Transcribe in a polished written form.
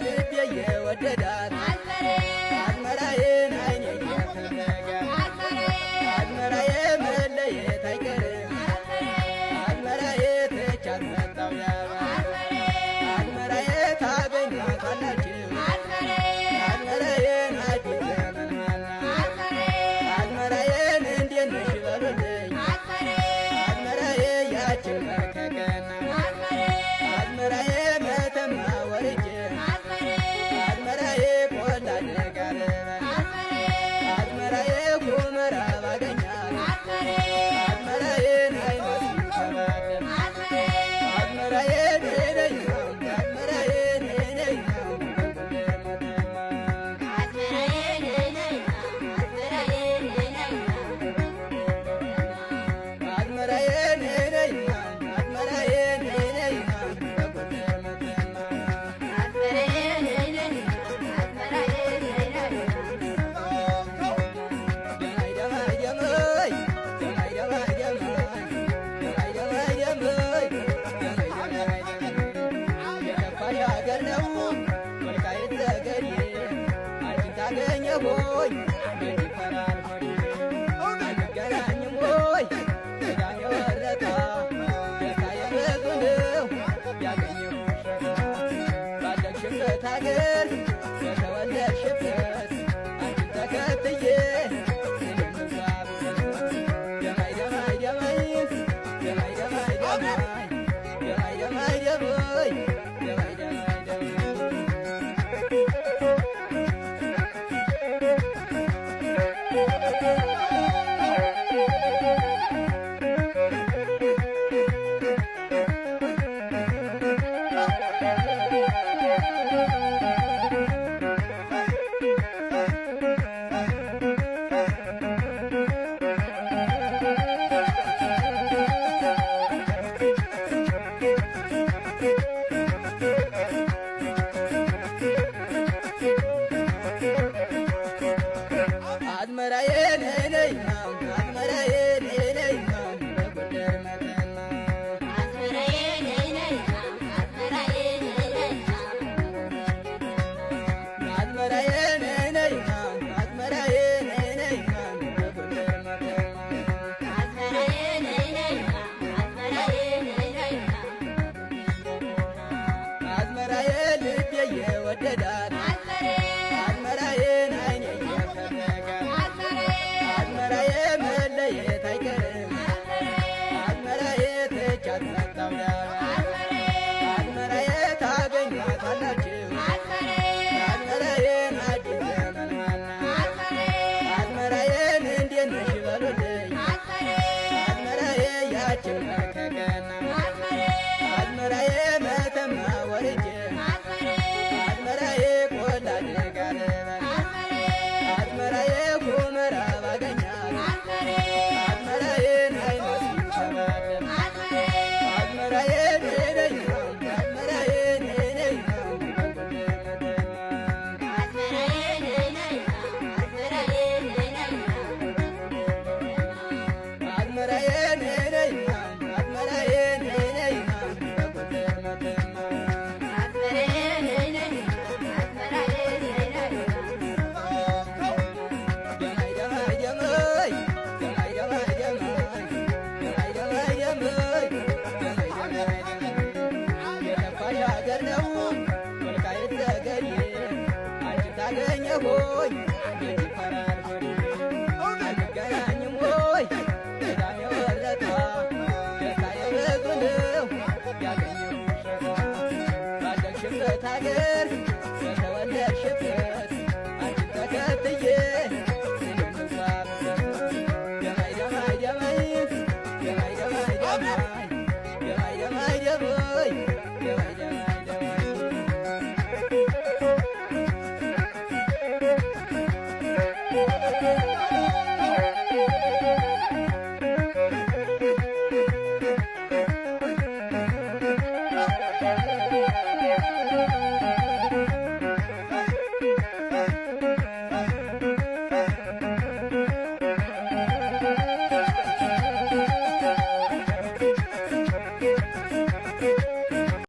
ልቤ የወደዳት አዝመራዬን አይኔ እየፈለገ አዝመራዬ መለየት አይቀርም አዝመራዬ ትቻት መጣሁ አዝመራዬ ታገኟታላችሁ አዝመራዬን አዲስ ዘመን አዝመራዬን እንዴት ነሽ በሉልኝ አዝመራዬ ያችን በርከቀና አዝመራዬ መተማ ወርጄ አዝመራዬ ቆላ ደጋለበ አዝመራዬ ኩመራ ባገኛት አዝመራዬን አይመስል ተባለም አዝመራዬ ነይነይናው አዝመራዬ ነይነይናው አዝመራዬ ነይነይናው አዝመራዬ ነይነይናው ሀገር ነው ወልቃይት ጠገዴ አንቺን ታገኘሁ ሆይ ይፈራል ሆዴ አንገናኝም ሆይ ስጋም የወረታ ደስታ የበዙ ነው ያገኘሁሽ ባደግሽበት ሀገር በተወለድሽበት አንቺን ተከትዬ እኔም እዛብበት ደማይ ደማይ ደማይ ደማይ ደማይ ደማይ ደማይ ደማይ ደማይ አዝመራዬ ነይነይናው አዝመራዬ ነይነይናው በጎንደር መተማ አዝመራዬ ነይነይናው አዝመራዬ ነይነይናው በጎንደር መተማ አዝመራዬ ልቤ የወደዳት አዝመራዬን አይኔ እየፈለገ አዝመራዬ መለየት አይቀርም አዝመራዬ ትቻት መጣሁ አዝመራዬ ታገኟታላችሁ አዝመራዬን አዲስ ዘመን አዝመራዬን እንዴት ነሽ በሉልኝ አዝመራዬ ያችን በርከቀና አዝመራዬ መተማ ወርጄ አዝመራዬ ቆላ ደጋለበ አዝመራዬ ኩመራ ባገኛት አዝመራዬን አይመስል ተባለም አዝመራዬ ነይነይናው አዝመራዬ ነይነይናው አዝመራዬ ነይነይናው አዝመራዬ ነይነይናው በጎንደር መተማ ደማይ ደማይ ደማይ ደማይ ደማይ ደማይ ደማይ ደማይ ደማይ ደማይ ደማይ ደማይ የከፋሽ ሀገር ነው ወልቃይት ጠገዴ አንቺን ታገኘሁ ሆይ ይፈራል ሆዴ አንገናኝም ሆይ ስጋም የወረታ ደስታ የበዙ ነው ያገኘሁሽ ባደግሽበት ሀገር በተወለድሽበት